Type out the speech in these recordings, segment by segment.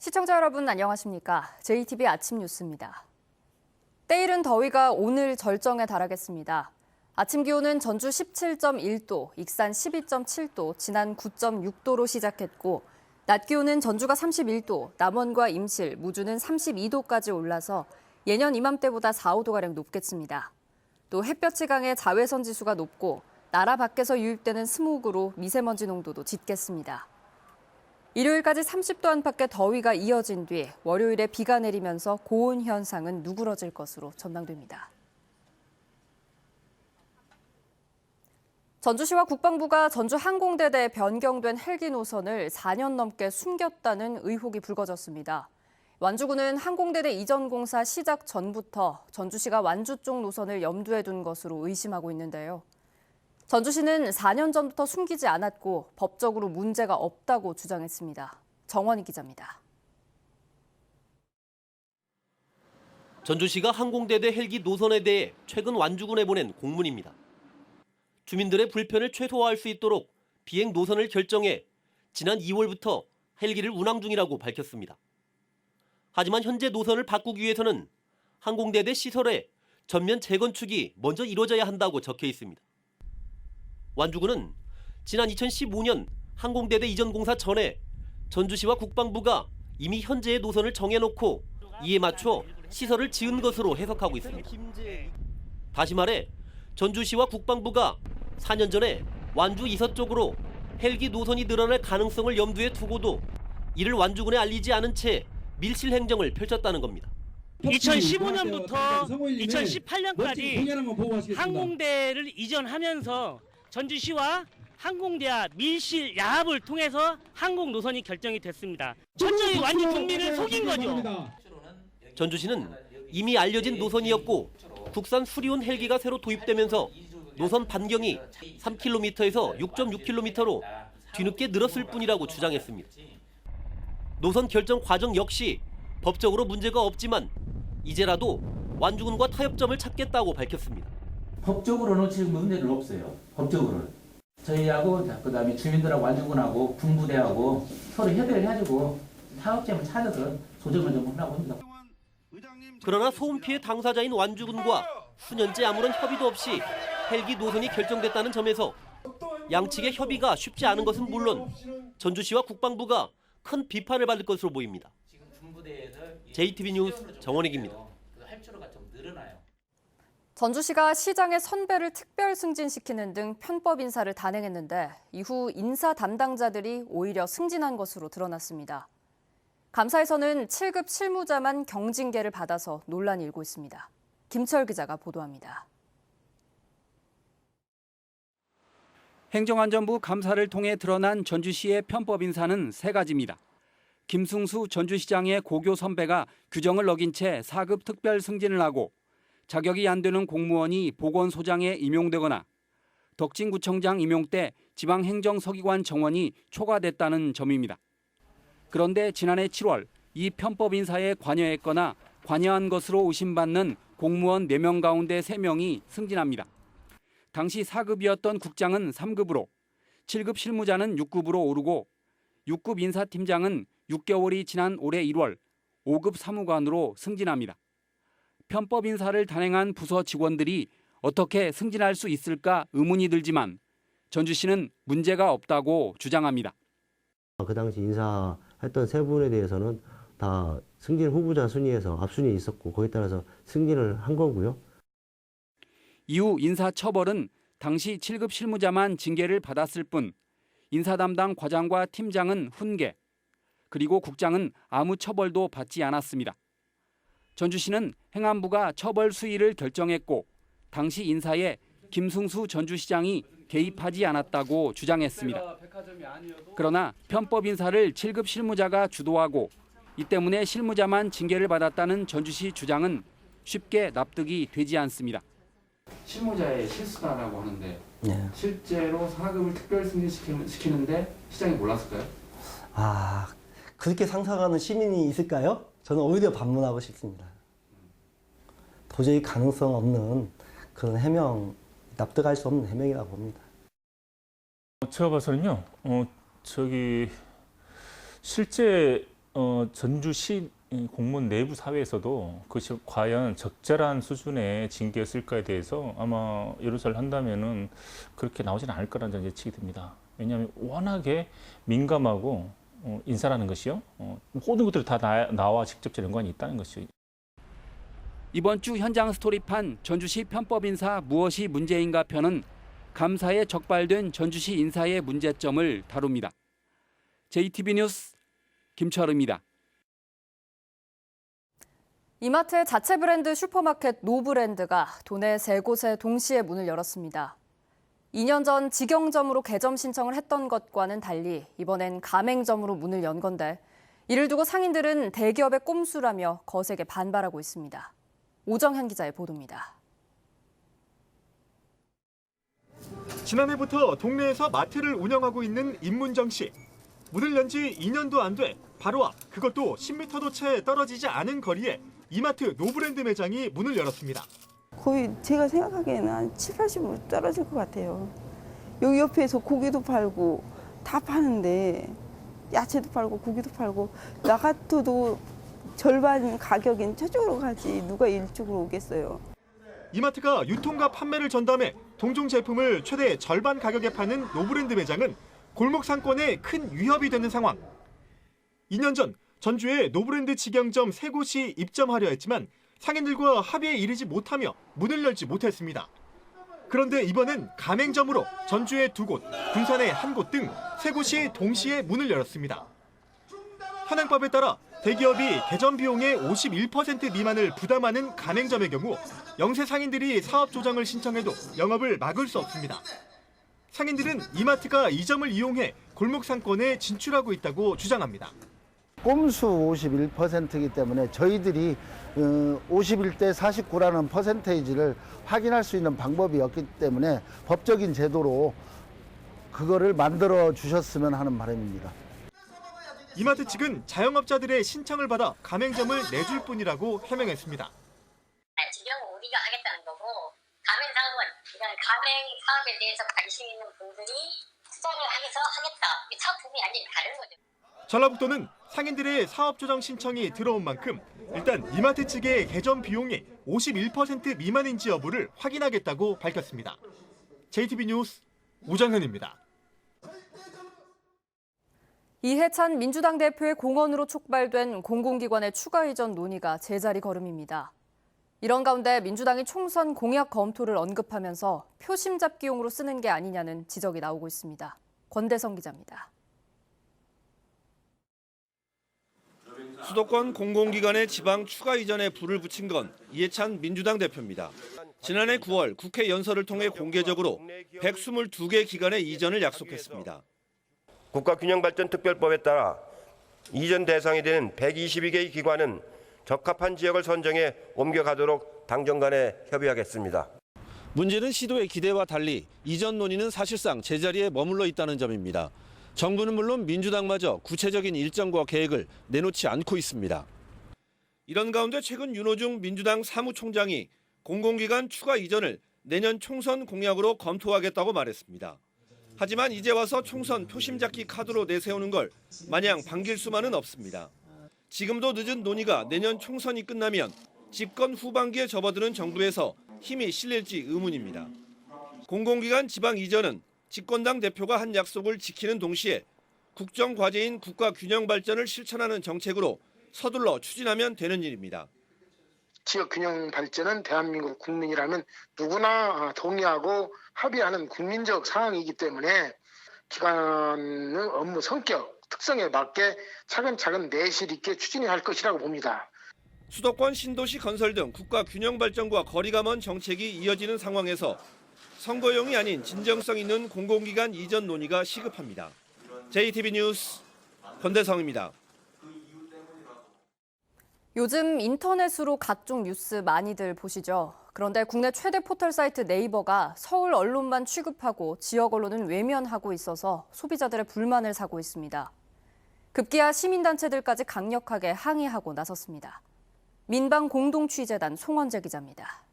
시청자 여러분 안녕하십니까? JTBC 아침 뉴스입니다. 때이른 더위가 오늘 절정에 달하겠습니다. 아침 기온은 전주 17.1도, 익산 12.7도, 진안 9.6도로 시작했고 낮 기온은 전주가 31도, 남원과 임실, 무주는 32도까지 올라서 예년 이맘때보다 4, 5도가량 높겠습니다. 또 햇볕이 강해 자외선 지수가 높고 나라 밖에서 유입되는 스모그로 미세먼지 농도도 짙겠습니다. 일요일까지 30도 안팎의 더위가 이어진 뒤 월요일에 비가 내리면서 고온 현상은 누그러질 것으로 전망됩니다. 전주시와 국방부가 전주 항공대대에 변경된 헬기 노선을 4년 넘게 숨겼다는 의혹이 불거졌습니다. 완주군은 항공대대 이전 공사 시작 전부터 전주시가 완주 쪽 노선을 염두에 둔 것으로 의심하고 있는데요. 전주시는 4년 전부터 숨기지 않았고 법적으로 문제가 없다고 주장했습니다. 정원희 기자입니다. 전주시가 항공대대 헬기 노선에 대해 최근 완주군에 보낸 공문입니다. 주민들의 불편을 최소화할 수 있도록 비행 노선을 결정해 지난 2월부터 헬기를 운항 중이라고 밝혔습니다. 하지만 현재 노선을 바꾸기 위해서는 항공대대 시설의 전면 재건축이 먼저 이루어져야 한다고 적혀 있습니다. 완주군은 지난 2015년 항공대대 이전 공사 전에 전주시와 국방부가 이미 현재의 노선을 정해놓고 이에 맞춰 시설을 지은 것으로 해석하고 있습니다. 다시 말해 전주시와 국방부가 4년 전에 완주 이서 쪽으로 헬기 노선이 늘어날 가능성을 염두에 두고도 이를 완주군에 알리지 않은 채 밀실 행정을 펼쳤다는 겁니다. 2015년부터 2018년까지 항공대를 이전하면서 전주시와 항공대와 밀실 야합을 통해서 항공 노선이 결정이 됐습니다. 철저히 완주 국민을 속인 거죠. 전주시는 이미 알려진 노선이었고 국산 수리온 헬기가 새로 도입되면서 노선 반경이 3km에서 6.6km로 뒤늦게 늘었을 뿐이라고 주장했습니다. 노선 결정 과정 역시 법적으로 문제가 없지만 이제라도 완주군과 타협점을 찾겠다고 밝혔습니다. 법적으로는 지금 문제는 없어요. 법적으로는. 저희하고 그다음에 주민들하고 완주군하고 군부대하고 서로 협의를 해가지고 타협점을 찾아서 조정을 좀 하려고 합니다. 그러나 소음 피해 당사자인 완주군과 수년째 아무런 협의도 없이 헬기 노선이 결정됐다는 점에서 양측의 협의가 쉽지 않은 것은 물론 전주시와 국방부가 큰 비판을 받을 것으로 보입니다. JTBC 뉴스 정원익입니다. 전주시가 시장의 선배를 특별 승진시키는 등 편법 인사를 단행했는데 이후 인사 담당자들이 오히려 승진한 것으로 드러났습니다. 감사에서는 7급 실무자만 경징계를 받아서 논란이 일고 있습니다. 김철 기자가 보도합니다. 행정안전부 감사를 통해 드러난 전주시의 편법 인사는 세 가지입니다. 김승수 전주시장의 고교 선배가 규정을 어긴 채 4급 특별 승진을 하고 자격이 안 되는 공무원이 보건소장에 임용되거나 덕진구청장 임용 때 지방행정서기관 정원이 초과됐다는 점입니다. 그런데 지난해 7월 이 편법 인사에 관여했거나 관여한 것으로 의심받는 공무원 4명 가운데 3명이 승진합니다. 당시 4급이었던 국장은 3급으로, 7급 실무자는 6급으로 오르고 6급 인사팀장은 6개월이 지난 올해 1월 5급 사무관으로 승진합니다. 편법 인사를 단행한 부서 직원들이 어떻게 승진할 수 있을까 의문이 들지만 전주시는 문제가 없다고 주장합니다. 그 당시 인사했던 세 분에 대해서는 다 승진 후보자 순위에서 앞순위에 있었고 거기에 따라서 승진을 한 거고요. 이후 인사처벌은 당시 7급 실무자만 징계를 받았을 뿐 인사 담당 과장과 팀장은 훈계, 그리고 국장은 아무 처벌도 받지 않았습니다. 전주시는 행안부가 처벌 수위를 결정했고 당시 인사에 김승수 전주시장이 개입하지 않았다고 주장했습니다. 그러나 편법 인사를 7급 실무자가 주도하고 이 때문에 실무자만 징계를 받았다는 전주시 주장은 쉽게 납득이 되지 않습니다. 실무자의 실수다라고 하는데 실제로 4급을 특별 승진시키는데 시장이 몰랐을까요? 그렇게 상상하는 시민이 있을까요? 저는 오히려 반문하고 싶습니다. 도저히 가능성 없는 그런 해명, 납득할 수 없는 해명이라고 봅니다. 제가 봐서는요, 실제 전주시 공무원 내부 사회에서도 그것이 과연 적절한 수준의 징계였을까에 대해서 아마 여론조사를 한다면은 그렇게 나오지는 않을 거라는 저는 예측이 됩니다. 왜냐하면 워낙에 민감하고 인사라는 것이요, 모든 것들이 다 나와 직접적 연관이 있다는 것이죠. 이번 주 현장 스토리판 전주시 편법 인사 무엇이 문제인가 편은 감사에 적발된 전주시 인사의 문제점을 다룹니다. JTB 뉴스 김철우입니다. 이마트의 자체 브랜드 슈퍼마켓 노브랜드가 도내 3곳에 동시에 문을 열었습니다. 2년 전 직영점으로 개점 신청을 했던 것과는 달리 이번엔 가맹점으로 문을 연 건데 이를 두고 상인들은 대기업의 꼼수라며 거세게 반발하고 있습니다. 오정현 기자의 보도입니다. 지난해부터 동네에서 마트를 운영하고 있는 임문정 씨. 문을 연 지 2년도 안 돼 바로 앞, 그것도 10m도 채 떨어지지 않은 거리에 이마트 노브랜드 매장이 문을 열었습니다. 거의 제가 생각하기에는 한 7, 80으로 떨어질 것 같아요. 여기 옆에서 고기도 팔고 다 파는데 야채도 팔고 고기도 팔고 나 같아도 절반 가격인 저쪽으로 가지 누가 이쪽으로 오겠어요. 이마트가 유통과 판매를 전담해 동종 제품을 최대 절반 가격에 파는 노브랜드 매장은 골목 상권에 큰 위협이 되는 상황. 2년 전 전주에 노브랜드 직영점 3곳이 입점하려 했지만 상인들과 합의에 이르지 못하며 문을 열지 못했습니다. 그런데 이번엔 가맹점으로 전주에 2곳, 군산에 1곳 등 3곳이 동시에 문을 열었습니다. 현행법에 따라 대기업이 개점 비용의 51% 미만을 부담하는 가맹점의 경우 영세 상인들이 사업 조정을 신청해도 영업을 막을 수 없습니다. 상인들은 이마트가 이 점을 이용해 골목 상권에 진출하고 있다고 주장합니다. 꼼수 51%이기 때문에 저희들이 51대 49라는 퍼센테이지를 확인할 수 있는 방법이 없기 때문에 법적인 제도로 그거를 만들어 주셨으면 하는 바람입니다. 이마트 측은 자영업자들의 신청을 받아 가맹점을 내줄 뿐이라고 해명했습니다. 직영은 우리가 하겠다는 거고 가맹사업은 이런 가맹 사업에 대해서 관심 있는 분들이 투자를 해서 하겠다. 사업 부분이 완전히 다른 거죠. 전라북도는 상인들의 사업 조정 신청이 들어온 만큼 일단 이마트 측의 개점 비용이 51% 미만인지 여부를 확인하겠다고 밝혔습니다. JTB 뉴스 오정현입니다. 이해찬 민주당 대표의 공언으로 촉발된 공공기관의 추가 이전 논의가 제자리 걸음입니다. 이런 가운데 민주당이 총선 공약 검토를 언급하면서 표심 잡기용으로 쓰는 게 아니냐는 지적이 나오고 있습니다. 권대성 기자입니다. 수도권 공공기관의 지방 추가 이전에 불을 붙인 건 이해찬 민주당 대표입니다. 지난해 9월 국회 연설을 통해 공개적으로 122개 기관의 이전을 약속했습니다. 국가균형발전특별법에 따라 이전 대상이 되는 122개의 기관은 적합한 지역을 선정해 옮겨가도록 당정 간에 협의하겠습니다. 문제는 시도의 기대와 달리 이전 논의는 사실상 제자리에 머물러 있다는 점입니다. 정부는 물론 민주당마저 구체적인 일정과 계획을 내놓지 않고 있습니다. 이런 가운데 최근 윤호중 민주당 사무총장이 공공기관 추가 이전을 내년 총선 공약으로 검토하겠다고 말했습니다. 하지만 이제 와서 총선 표심잡기 카드로 내세우는 걸 마냥 반길 수만은 없습니다. 지금도 늦은 논의가 내년 총선이 끝나면 집권 후반기에 접어드는 정부에서 힘이 실릴지 의문입니다. 공공기관 지방 이전은 집권당 대표가 한 약속을 지키는 동시에 국정과제인 국가균형발전을 실천하는 정책으로 서둘러 추진하면 되는 일입니다. 지역균형발전은 대한민국 국민이라면 누구나 동의하고 합의하는 국민적 사항이기 때문에 기관의 업무 성격, 특성에 맞게 차근차근 내실 있게 추진해야 할 것이라고 봅니다. 수도권 신도시 건설 등 국가균형발전과 거리가 먼 정책이 이어지는 상황에서 선거용이 아닌 진정성 있는 공공기관 이전 논의가 시급합니다. JTB 뉴스 권대성입니다. 요즘 인터넷으로 각종 뉴스 많이들 보시죠. 그런데 국내 최대 포털 사이트 네이버가 서울 언론만 취급하고 지역 언론은 외면하고 있어서 소비자들의 불만을 사고 있습니다. 급기야 시민단체들까지 강력하게 항의하고 나섰습니다. 민방공동취재단 송원재 기자입니다.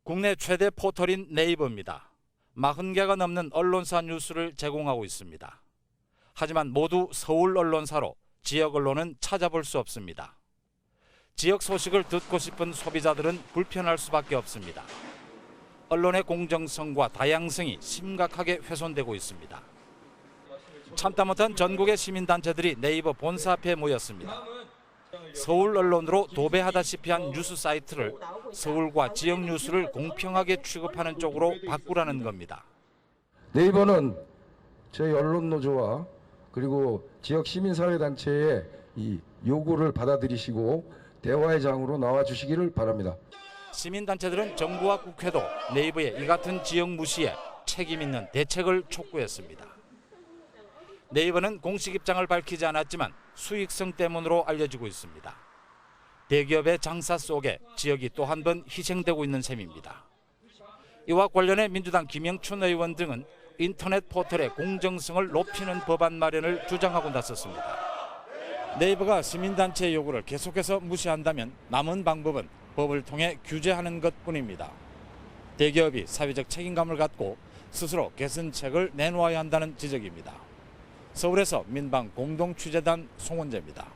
국내 최대 포털인 네이버입니다. 40개가 넘는 언론사 뉴스를 제공하고 있습니다. 하지만 모두 서울 언론사로 지역 언론은 찾아볼 수 없습니다. 지역 소식을 듣고 싶은 소비자들은 불편할 수밖에 없습니다. 언론의 공정성과 다양성이 심각하게 훼손되고 있습니다. 참다 못한 전국의 시민단체들이 네이버 본사 앞에 모였습니다. 서울 언론으로 도배하다시피 한 뉴스 사이트를 서울과 지역 뉴스를 공평하게 취급하는 쪽으로 바꾸라는 겁니다. 네이버는 저희 언론노조와 그리고 지역 시민사회단체의 이 요구를 받아들이시고 대화의 장으로 나와주시기를 바랍니다. 시민단체들은 정부와 국회도 네이버의 이 같은 지역 무시에 책임 있는 대책을 촉구했습니다. 네이버는 공식 입장을 밝히지 않았지만 수익성 때문으로 알려지고 있습니다. 대기업의 장사 속에 지역이 또 한 번 희생되고 있는 셈입니다. 이와 관련해 민주당 김영춘 의원 등은 인터넷 포털의 공정성을 높이는 법안 마련을 주장하고 나섰습니다. 네이버가 시민단체의 요구를 계속해서 무시한다면 남은 방법은 법을 통해 규제하는 것뿐입니다. 대기업이 사회적 책임감을 갖고 스스로 개선책을 내놓아야 한다는 지적입니다. 서울에서 민방 공동취재단 송원재입니다.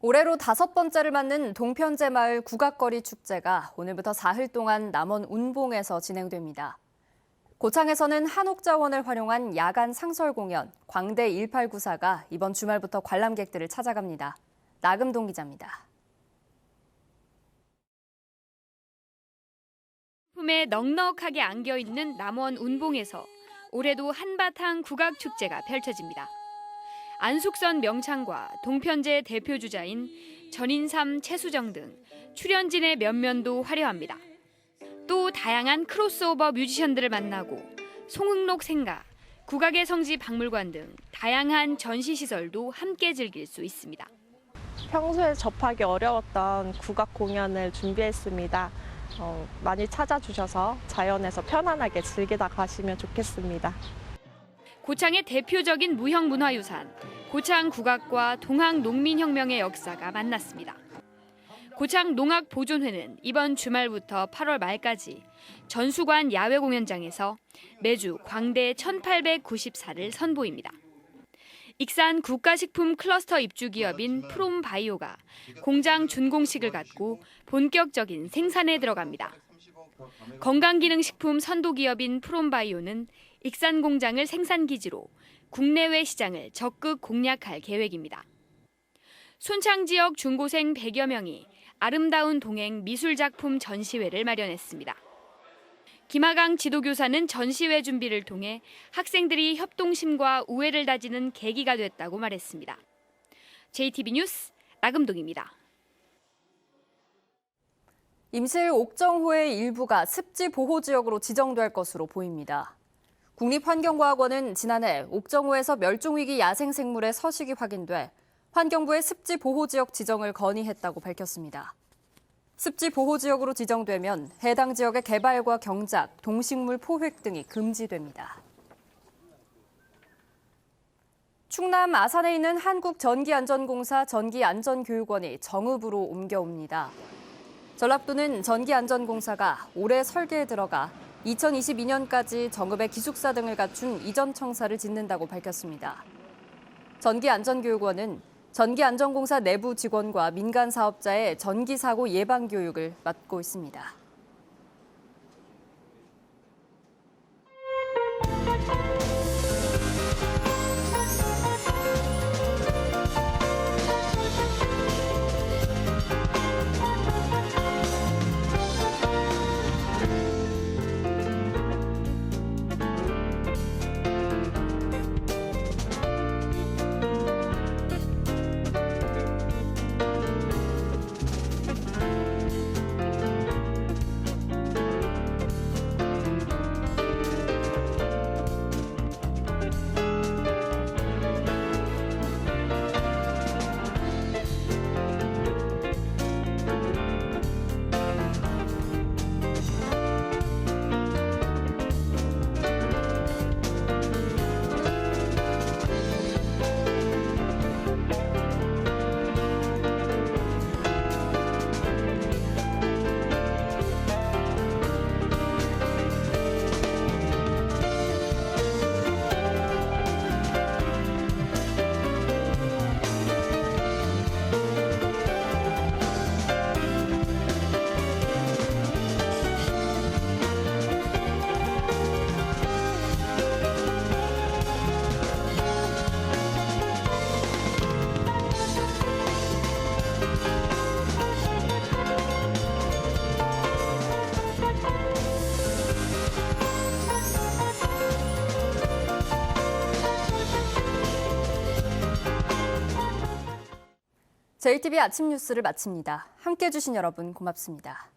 올해로 5번째를 맞는 동편제 마을 국악거리 축제가 오늘부터 사흘 동안 남원 운봉에서 진행됩니다. 고창에서는 한옥자원을 활용한 야간 상설 공연 광대 1894가 이번 주말부터 관람객들을 찾아갑니다. 나금동 기자입니다. 품에 넉넉하게 안겨있는 남원 운봉에서 올해도 한바탕 국악축제가 펼쳐집니다. 안숙선 명창과 동편제 대표주자인 전인삼, 최수정 등 출연진의 면면도 화려합니다. 또 다양한 크로스오버 뮤지션들을 만나고 송흥록 생가, 국악의 성지 박물관 등 다양한 전시시설도 함께 즐길 수 있습니다. 평소에 접하기 어려웠던 국악 공연을 준비했습니다. 많이 찾아주셔서 자연에서 편안하게 즐기다 가시면 좋겠습니다. 고창의 대표적인 무형문화유산, 고창 국악과 동학 농민혁명의 역사가 만났습니다. 고창 농악보존회는 이번 주말부터 8월 말까지 전수관 야외공연장에서 매주 광대 1894를 선보입니다. 익산 국가식품 클러스터 입주기업인 프롬바이오가 공장 준공식을 갖고 본격적인 생산에 들어갑니다. 건강기능식품 선도기업인 프롬바이오는 익산 공장을 생산기지로 국내외 시장을 적극 공략할 계획입니다. 순창 지역 중고생 100여 명이 아름다운 동행 미술작품 전시회를 마련했습니다. 김하강 지도교사는 전시회 준비를 통해 학생들이 협동심과 우애를 다지는 계기가 됐다고 말했습니다. JTB 뉴스 나금동입니다. 임실 옥정호의 일부가 습지보호지역으로 지정될 것으로 보입니다. 국립환경과학원은 지난해 옥정호에서 멸종위기 야생생물의 서식이 확인돼 환경부에 습지보호지역 지정을 건의했다고 밝혔습니다. 습지보호지역으로 지정되면 해당 지역의 개발과 경작, 동식물 포획 등이 금지됩니다. 충남 아산에 있는 한국전기안전공사 전기안전교육원이 정읍으로 옮겨옵니다. 전라도는 전기안전공사가 올해 설계에 들어가 2022년까지 정읍의 기숙사 등을 갖춘 이전 청사를 짓는다고 밝혔습니다. 전기안전교육원은 전기안전공사 내부 직원과 민간 사업자의 전기사고 예방 교육을 맡고 있습니다. JTB 아침 뉴스를 마칩니다. 함께해 주신 여러분 고맙습니다.